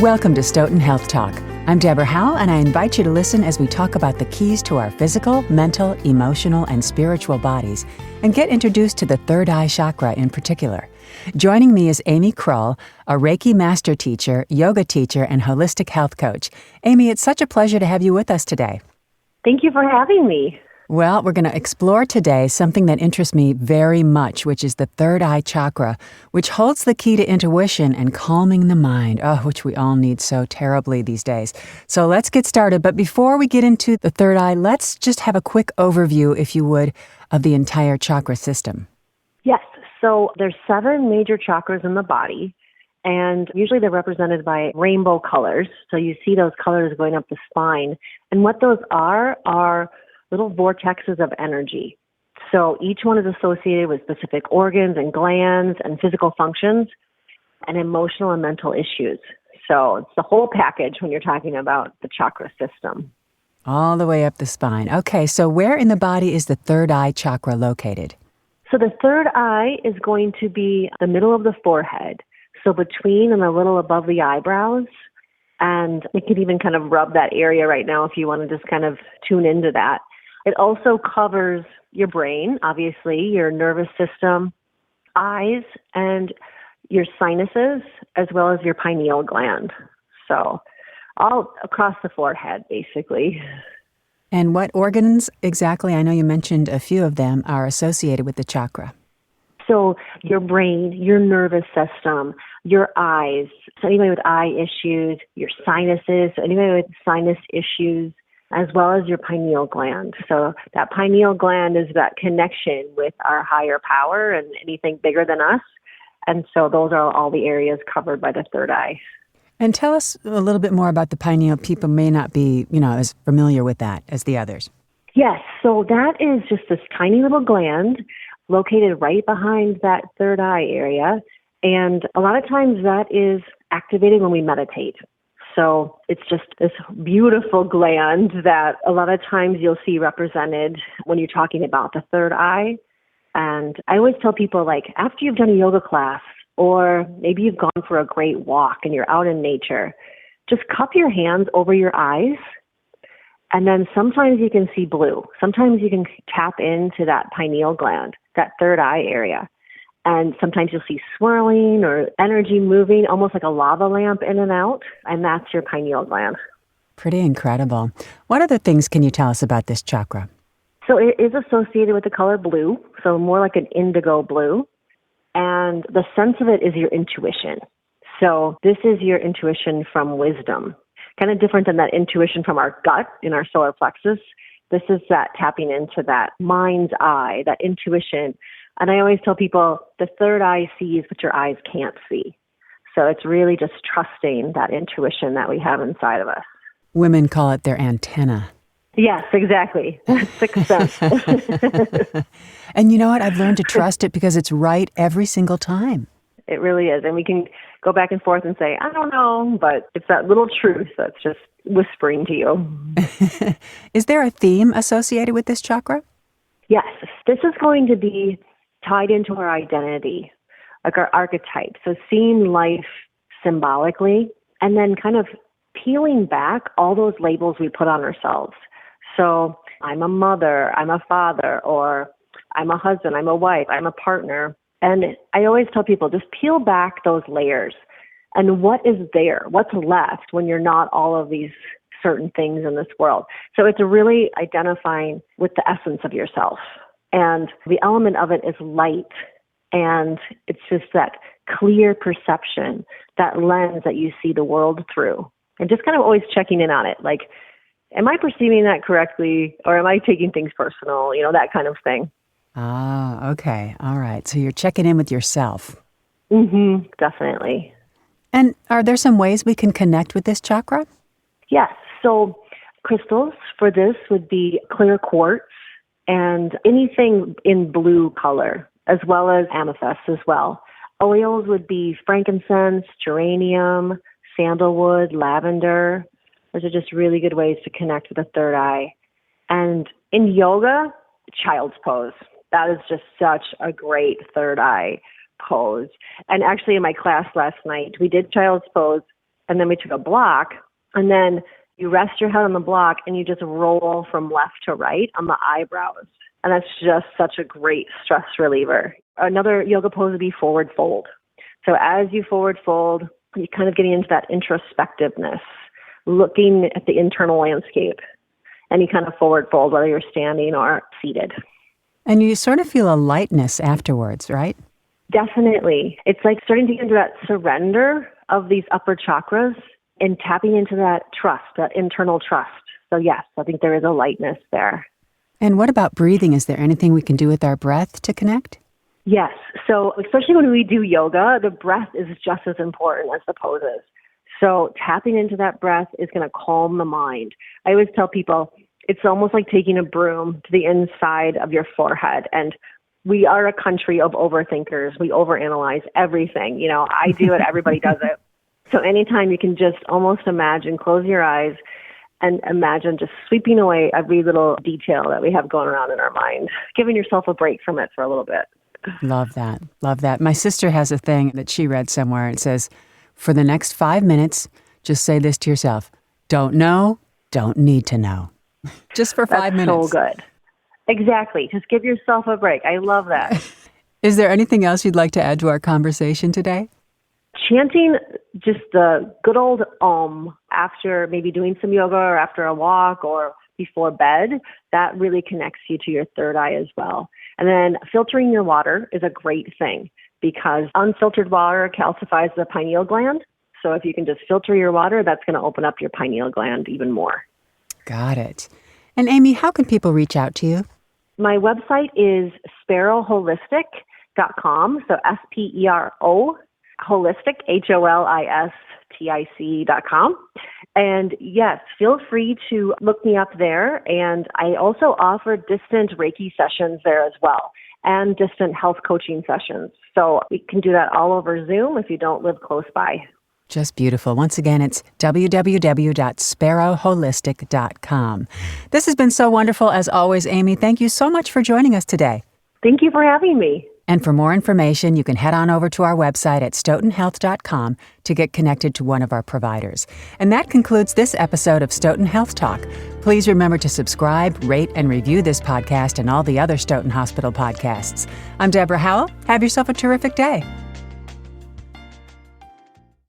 Welcome to Stoughton Health Talk. I'm Deborah Howe, and I invite you to listen as we talk about the keys to our physical, mental, emotional, and spiritual bodies, and get introduced to the third eye chakra in particular. Joining me is Amy Krull, a Reiki master teacher, yoga teacher, and holistic health coach. Amy, it's such a pleasure to have you with us today. Thank you for having me. Well, we're going to explore today something that interests me very much, which is the third eye chakra, which holds the key to intuition and calming the mind, which we all need so terribly these days. So let's get started. But before we get into the third eye, let's just have a quick overview, if you would, of the entire chakra system. Yes, so there's 7 major chakras in the body, and usually they're represented by rainbow colors. So you see those colors going up the spine. And what those are little vortexes of energy. So each one is associated with specific organs and glands and physical functions and emotional and mental issues. So it's the whole package when you're talking about the chakra system. All the way up the spine. Okay, so where in the body is the third eye chakra located? So the third eye is going to be the middle of the forehead. So between and a little above the eyebrows. And you can even kind of rub that area right now if you want to just kind of tune into that. It also covers your brain, obviously, your nervous system, eyes, and your sinuses, as well as your pineal gland. So all across the forehead, basically. And what organs exactly, I know you mentioned a few of them, are associated with the chakra? So your brain, your nervous system, your eyes, so anybody with eye issues, your sinuses, so anybody with sinus issues, as well as your pineal gland. So that pineal gland is that connection with our higher power and anything bigger than us. And so those are all the areas covered by the third eye. And tell us a little bit more about the pineal. People may not be, as familiar with that as the others. Yes, so that is just this tiny little gland located right behind that third eye area. And a lot of times that is activated when we meditate. So it's just this beautiful gland that a lot of times you'll see represented when you're talking about the third eye. And I always tell people, like, after you've done a yoga class, or maybe you've gone for a great walk and you're out in nature, just cup your hands over your eyes. And then sometimes you can see blue. Sometimes you can tap into that pineal gland, that third eye area. And sometimes you'll see swirling or energy moving, almost like a lava lamp in and out. And that's your pineal gland. Pretty incredible. What other things can you tell us about this chakra? So it is associated with the color blue, so more like an indigo blue. And the sense of it is your intuition. So this is your intuition from wisdom. Kind of different than that intuition from our gut in our solar plexus. This is that tapping into that mind's eye, that intuition. And I always tell people the third eye sees what your eyes can't see. So it's really just trusting that intuition that we have inside of us. Women call it their antenna. Yes, exactly. Sixth sense. And you know what? I've learned to trust it because it's right every single time. It really is. And we can go back and forth and say, I don't know, but it's that little truth that's just whispering to you. Is there a theme associated with this chakra? Yes, this is going to be tied into our identity, like our archetype. So seeing life symbolically and then kind of peeling back all those labels we put on ourselves. So I'm a mother, I'm a father, or I'm a husband, I'm a wife, I'm a partner. And I always tell people, just peel back those layers. And what is there? What's left when you're not all of these certain things in this world? So it's really identifying with the essence of yourself. And the element of it is light. And it's just that clear perception, that lens that you see the world through. And just kind of always checking in on it. Like, am I perceiving that correctly? Or am I taking things personal? That kind of thing. Ah, okay. All right. So you're checking in with yourself. Mm-hmm. Definitely. And are there some ways we can connect with this chakra? Yes. So crystals for this would be clear quartz and anything in blue color, as well as amethyst as well. Oils would be frankincense, geranium, sandalwood, lavender. Those are just really good ways to connect with the third eye. And in yoga, child's pose. That is just such a great third eye pose. And actually in my class last night, we did child's pose and then we took a block, and then you rest your head on the block and you just roll from left to right on the eyebrows. And that's just such a great stress reliever. Another yoga pose would be forward fold. So as you forward fold, you're kind of getting into that introspectiveness, looking at the internal landscape. Any kind of forward fold, whether you're standing or seated. And you sort of feel a lightness afterwards, right? Definitely. It's like starting to get into that surrender of these upper chakras and tapping into that trust, that internal trust. So yes, I think there is a lightness there. And what about breathing? Is there anything we can do with our breath to connect? Yes. So especially when we do yoga, the breath is just as important as the poses. So tapping into that breath is going to calm the mind. I always tell people it's almost like taking a broom to the inside of your forehead. And we are a country of overthinkers. We overanalyze everything. You know, I do it. Everybody does it. So anytime you can just almost imagine, close your eyes and imagine just sweeping away every little detail that we have going around in our mind, giving yourself a break from it for a little bit. Love that. Love that. My sister has a thing that she read somewhere. It says, for the next 5 minutes, just say this to yourself. Don't know, don't need to know. Just for 5 minutes. That's so good. Exactly. Just give yourself a break. I love that. Is there anything else you'd like to add to our conversation today? Chanting just the good old after maybe doing some yoga or after a walk or before bed, that really connects you to your third eye as well. And then filtering your water is a great thing because unfiltered water calcifies the pineal gland. So if you can just filter your water, that's going to open up your pineal gland even more. Got it. And Amy, how can people reach out to you? My website is sparrowholistic.com. So SPERO holistic, HOLISTIC.com. And yes, feel free to look me up there. And I also offer distant Reiki sessions there as well and distant health coaching sessions. So we can do that all over Zoom if you don't live close by. Just beautiful. Once again, it's www.sparrowholistic.com. This has been so wonderful as always, Amy. Thank you so much for joining us today. Thank you for having me. And for more information, you can head on over to our website at stoughtonhealth.com to get connected to one of our providers. And that concludes this episode of Stoughton Health Talk. Please remember to subscribe, rate, and review this podcast and all the other Stoughton Hospital podcasts. I'm Deborah Howell. Have yourself a terrific day.